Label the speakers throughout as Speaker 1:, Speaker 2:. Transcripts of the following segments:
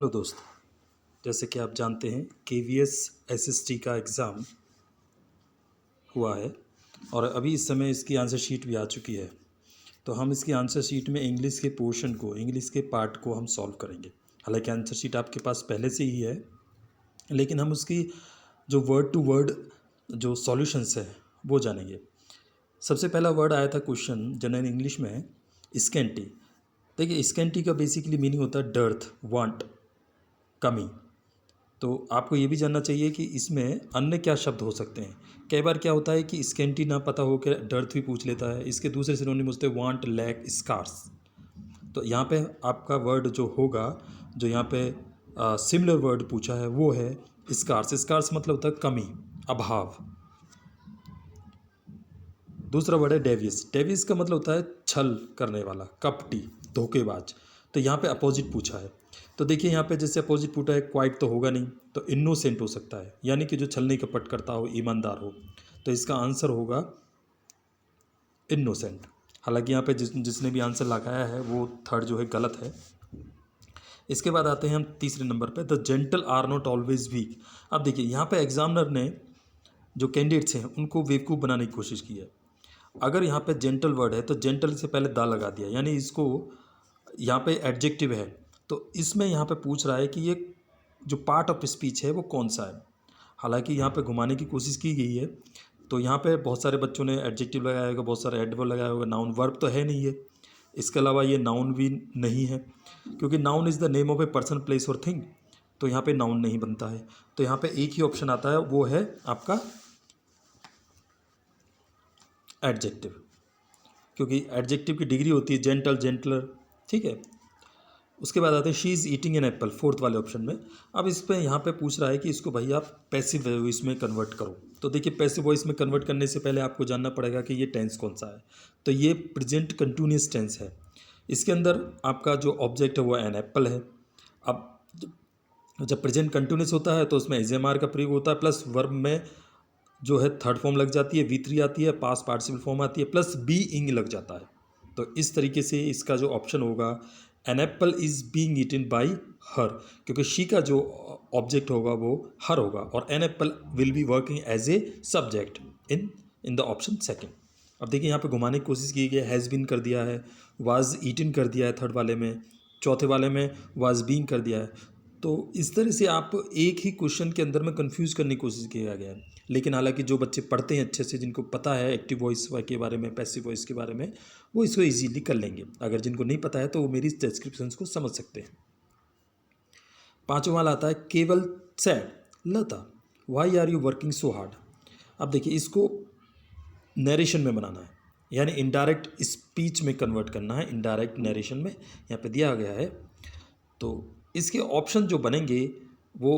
Speaker 1: Hello दोस्त। जैसे कि आप जानते हैं केवीएस एसएसटी का एग्ज़ाम हुआ है और अभी इस समय इसकी आंसर शीट भी आ चुकी है। तो हम इसकी आंसर शीट में इंग्लिश के पोर्शन को, इंग्लिश के पार्ट को हम सॉल्व करेंगे। हालांकि आंसर शीट आपके पास पहले से ही है, लेकिन हम उसकी जो वर्ड टू वर्ड जो सॉल्यूशंस है वो जानेंगे। सबसे पहला वर्ड आया था क्वेश्चन जनरल इंग्लिश में, स्कैंटी। देखिए, स्कैंटी का बेसिकली मीनिंग होता है डर्थ, वांट, कमी। तो आपको ये भी जानना चाहिए कि इसमें अन्य क्या शब्द हो सकते हैं। कई बार क्या होता है कि स्कैंटी ना पता हो के डर्थ भी पूछ लेता है। इसके दूसरे सिनोनिम होते हैं वांट, लैक, स्कार्स। तो यहाँ पे आपका वर्ड जो होगा, जो यहाँ पे सिमिलर वर्ड पूछा है वो है स्कार्स। स्कार्स मतलब होता है कमी, अभाव। दूसरा वर्ड है डेवियस। डेवियस का मतलब होता है छल करने वाला, कपटी, धोखेबाज। तो यहाँ पे अपोजिट पूछा है। तो देखिए यहाँ पे जैसे अपोजिट पूछा है, क्वाइट तो होगा नहीं, तो इनोसेंट हो सकता है, यानी कि जो छलनी कपट करता हो, ईमानदार हो। तो इसका आंसर होगा इनोसेंट। हालांकि यहाँ पे जिसने भी आंसर लगाया है वो थर्ड जो है गलत है। इसके बाद आते हैं हम तीसरे नंबर पे, the gentle are not always weak. अब देखिए यहाँ पे एग्जामिनर ने जो कैंडिडेट्स हैं उनको बेवकूफ़ बनाने की कोशिश की है। अगर यहाँ पे जेंटल वर्ड है तो जेंटल से पहले दा लगा दिया, यानी इसको यहाँ पे एडजेक्टिव है। तो इसमें यहाँ पे पूछ रहा है कि ये जो पार्ट ऑफ स्पीच है वो कौन सा है। हालांकि यहाँ पे घुमाने की कोशिश की गई है। तो यहाँ पे बहुत सारे बच्चों ने एडजेक्टिव लगाया होगा, बहुत सारे एडवर्ब लगाया होगा। नाउन वर्ब तो है नहीं है। इसके अलावा ये नाउन भी नहीं है, क्योंकि noun is the name of a person, place और थिंग। तो यहाँ पे नाउन नहीं बनता है। तो यहाँ पे एक ही ऑप्शन आता है, वो है आपका एडजेक्टिव, क्योंकि एडजेक्टिव की डिग्री होती है जेंटल, जेंटलर। ठीक है। उसके बाद आते हैं she is eating an apple, fourth वाले ऑप्शन में। अब इस पे यहाँ पे पूछ रहा है कि इसको भाई आप पैसिव वॉइस में कन्वर्ट करो। तो देखिए, पैसिव वॉइस में कन्वर्ट करने से पहले आपको जानना पड़ेगा कि ये टेंस कौन सा है। तो ये प्रेजेंट कंटिन्यूस टेंस है। इसके अंदर आपका जो ऑब्जेक्ट है वो एन एप्पल है। अब जब प्रेजेंट कंटिन्यूस होता है तो उसमें एजेमार का प्रयोग होता है, प्लस वर्ब में जो है थर्ड फॉर्म लग जाती है, V3 आती है, पास्ट पार्टिसिपल फॉर्म आती है, प्लस बी इंग लग जाता है। तो इस तरीके से इसका जो ऑप्शन होगा, an apple is being eaten by her, क्योंकि शी का जो ऑब्जेक्ट होगा वो हर होगा, और an apple will be working as a subject in the option second. अब देखिए यहाँ पे घुमाने की कोशिश की गई है, हैज़ बीन कर दिया है, वाज ईटन कर दिया है थर्ड वाले में, चौथे वाले में वाज बीइंग कर दिया है। तो इस तरह से आप एक ही क्वेश्चन के अंदर में कंफ्यूज करने की कोशिश किया गया है। लेकिन हालांकि जो बच्चे पढ़ते हैं अच्छे से, जिनको पता है एक्टिव वॉइस के बारे में, पैसिव वॉइस के बारे में, वो इसको इजीली कर लेंगे। अगर जिनको नहीं पता है तो वो मेरी डिस्क्रिप्शंस को समझ सकते हैं। पांचवा वाला आता है केवल said, Lata, why are you working so hard. अब देखिए, इसको नरेशन में बनाना है, यानी इनडायरेक्ट स्पीच में कन्वर्ट करना है, इनडायरेक्ट नरेशन में यहाँ पे दिया गया है। तो इसके ऑप्शन जो बनेंगे वो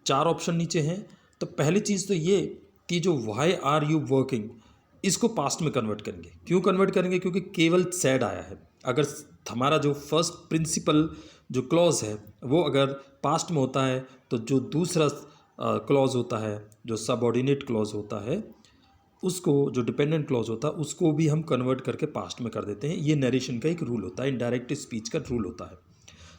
Speaker 1: चार ऑप्शन नीचे हैं। तो पहली चीज़ तो ये कि जो वाई आर यू वर्किंग, इसको पास्ट में कन्वर्ट करेंगे। क्यों कन्वर्ट करेंगे? क्योंकि केवल सैड आया है। अगर हमारा जो फर्स्ट प्रिंसिपल जो क्लॉज है वो अगर पास्ट में होता है, तो जो दूसरा क्लॉज होता है, जो सबऑर्डिनेट क्लॉज होता है, उसको, जो डिपेंडेंट क्लॉज होता है, उसको भी हम कन्वर्ट करके पास्ट में कर देते हैं। ये नरेशन का एक रूल होता है, इनडायरेक्ट स्पीच का रूल होता है।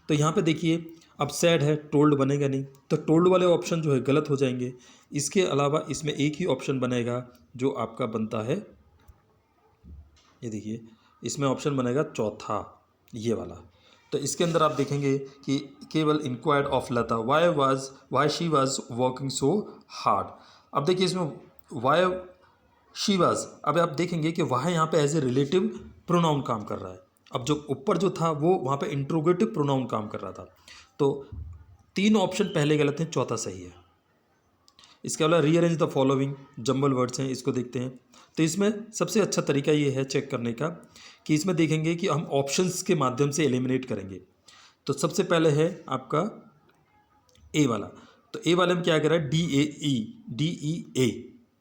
Speaker 1: तो यहाँ पे देखिए, अब सैड है, टोल्ड बनेगा नहीं, तो टोल्ड वाले ऑप्शन जो है गलत हो जाएंगे। इसके अलावा इसमें एक ही ऑप्शन बनेगा जो आपका बनता है, ये देखिए, इसमें ऑप्शन बनेगा चौथा, ये वाला। तो इसके अंदर आप देखेंगे कि केवल inquired of Lata, why she was working so hard. अब देखिए इसमें वाई शी वाज, अब आप देखेंगे कि वह यहाँ पे एज ए रिलेटिव प्रोनाउन काम कर रहा है। अब जो ऊपर जो था वो वहाँ पे इंट्रोगेटिव प्रोनाउन काम कर रहा था। तो तीन ऑप्शन पहले गलत हैं, चौथा सही है। इसके अलावा rearrange the following, jumble words हैं, इसको देखते हैं। तो इसमें सबसे अच्छा तरीका ये है चेक करने का कि इसमें देखेंगे कि हम ऑप्शंस के माध्यम से एलिमिनेट करेंगे। तो सबसे पहले है आपका ए वाला। तो ए वाले में क्या कह रहा है? DEA।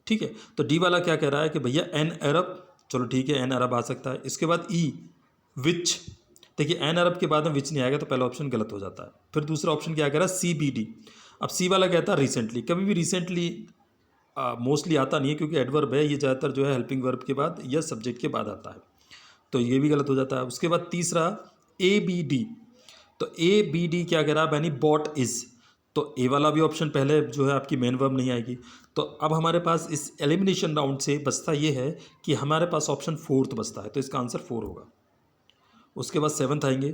Speaker 1: ठीक है। तो डी वाला क्या कह रहा है कि भैया एन अरब, चलो ठीक है, एन अरब आ सकता है। इसके बाद ई, विच। देखिए, एन अरब के बाद में विच नहीं आएगा तो पहला ऑप्शन गलत हो जाता है। फिर दूसरा ऑप्शन क्या कह रहा है? CBD। अब सी वाला कहता है रिसेंटली। कभी भी रिसेंटली मोस्टली आता नहीं है, क्योंकि एडवर्ब है, ये ज़्यादातर जो है हेल्पिंग वर्ब के बाद या सब्जेक्ट के बाद आता है, तो ये भी गलत हो जाता है। उसके बाद तीसरा ABD। तो ए बी डी क्या कह रहा है, यानी बॉट इज, तो ए वाला भी ऑप्शन पहले जो है आपकी मेन वर्ब नहीं आएगी। तो अब हमारे पास इस एलिमिनेशन राउंड से बचता ये है कि हमारे पास ऑप्शन फोर्थ बचता है, तो इसका आंसर 4 होगा। उसके बाद सेवन्थ आएंगे।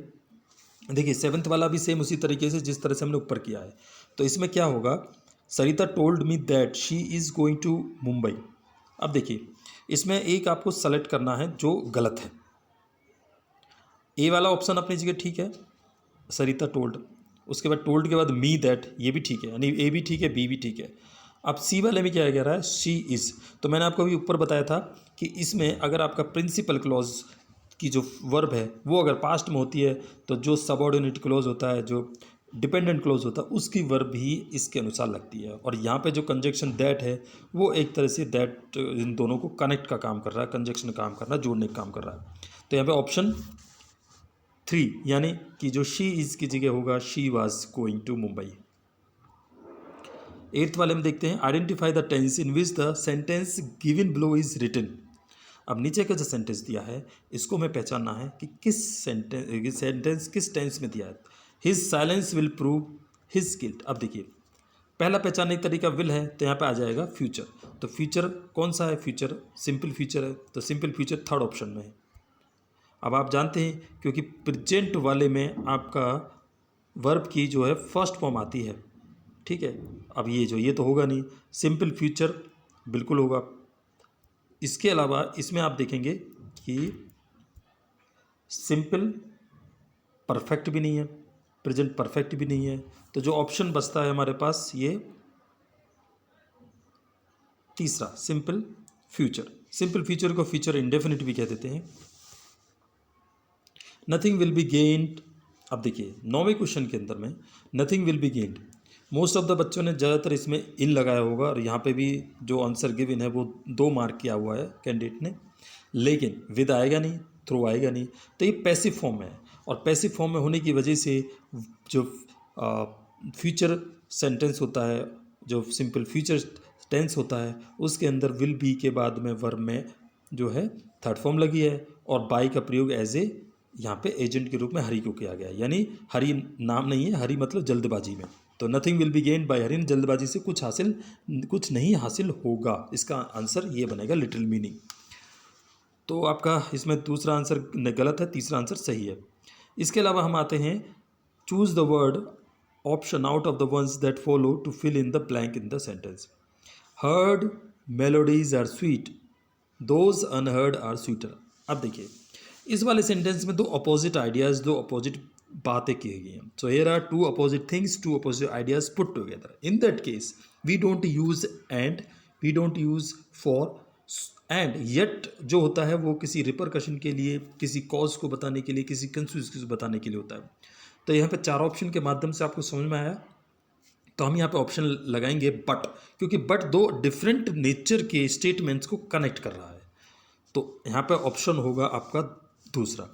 Speaker 1: देखिए सेवन्थ वाला भी सेम उसी तरीके से जिस तरह से हमने ऊपर किया है। तो इसमें क्या होगा, Sarita told me that she is going to Mumbai. अब देखिए इसमें एक आपको सेलेक्ट करना है जो गलत है। ए वाला ऑप्शन अपनी जगह ठीक है, सरिता टोल्ड, उसके बाद टोल्ड के बाद मी दैट, ये भी ठीक है, यानी ए भी ठीक है बी भी ठीक है। अब सी वाले में क्या कह रहा है, शी इज़। तो मैंने आपको अभी ऊपर बताया था कि इसमें अगर आपका प्रिंसिपल क्लॉज की जो वर्ब है वो अगर पास्ट में होती है तो जो सबऑर्डिनेट क्लॉज होता है, जो डिपेंडेंट क्लॉज होता है, उसकी वर्ब भी इसके अनुसार लगती है। और यहाँ पे जो कंजक्शन दैट है वो एक तरह से दैट इन दोनों को कनेक्ट का काम कर रहा है, कंजक्शन का काम कर रहा है, जोड़ने का काम कर रहा है। तो यहाँ पे ऑप्शन 3 यानी कि जो शी इज़ की जगह होगा she was going to Mumbai. 8th वाले में देखते हैं, identify the tense in which the sentence given below is written. अब नीचे का जो सेंटेंस दिया है इसको हमें पहचानना है कि किस सेंटेंस किस टेंस में दिया है। His silence will prove his guilt. अब देखिए पहला पहचानने का तरीका विल है, तो यहाँ पे आ जाएगा फ्यूचर। तो फ्यूचर कौन सा है, फ्यूचर सिंपल फ्यूचर है, तो सिंपल फ्यूचर थर्ड ऑप्शन में है। अब आप जानते हैं क्योंकि प्रेजेंट वाले में आपका वर्ब की जो है फर्स्ट फॉर्म आती है, ठीक है। अब ये तो होगा नहीं, सिंपल फ्यूचर बिल्कुल होगा। इसके अलावा इसमें आप देखेंगे कि सिंपल परफेक्ट भी नहीं है, प्रेजेंट परफेक्ट भी नहीं है। तो जो ऑप्शन बचता है हमारे पास ये तीसरा सिंपल फ्यूचर। सिंपल फ्यूचर को फ्यूचर इंडेफिनिट भी कह देते हैं। Nothing will be gained. अब देखिए 9वें क्वेश्चन के अंदर में nothing will be gained, most of the बच्चों ने ज़्यादातर इसमें इन लगाया होगा, और यहाँ पे भी जो आंसर गिवन है वो 2 मार्क किया हुआ है कैंडिडेट ने, लेकिन विद आएगा नहीं, थ्रू आएगा नहीं। तो ये पैसिव फॉर्म में है, और पैसिव फॉर्म में होने की वजह से जो फ्यूचर सेंटेंस होता है, जो सिंपल फ्यूचर टेंस होता है, उसके अंदर विल बी के बाद में वर्ब में जो है थर्ड फॉर्म लगी है, और बाई का प्रयोग एज ए यहाँ पे एजेंट के रूप में हरी को किया गया है। यानी हरी नाम नहीं है, हरी मतलब जल्दबाजी में। तो nothing will be gained by hurry, जल्दबाजी से कुछ नहीं हासिल होगा। इसका आंसर ये बनेगा लिटिल मीनिंग। तो आपका इसमें दूसरा आंसर गलत है, तीसरा आंसर सही है। इसके अलावा हम आते हैं choose the word option out of the ones that follow to fill in the blank in the sentence. Heard melodies are sweet, those unheard are sweeter. अब देखिए इस वाले सेंटेंस में 2 अपोजिट आइडियाज़, 2 अपोजिट बातें की गई हैं। So here are 2 opposite things, 2 opposite ideas put together. In that case we don't use and, we don't use for, and yet जो होता है वो किसी रिपरकशन के लिए, किसी कॉज को बताने के लिए, किसी कंसिक्वेंस को बताने के लिए होता है। तो यहाँ पे 4 ऑप्शन के माध्यम से आपको समझ में आया। तो हम यहाँ पे ऑप्शन लगाएंगे बट, क्योंकि बट 2 डिफरेंट नेचर के स्टेटमेंट्स को कनेक्ट कर रहा है। तो यहाँ पे ऑप्शन होगा आपका दूसरा।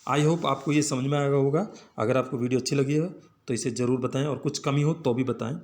Speaker 1: आई होप आपको ये समझ में आएगा होगा। अगर आपको वीडियो अच्छी लगी है तो इसे ज़रूर बताएं, और कुछ कमी हो तो भी बताएं।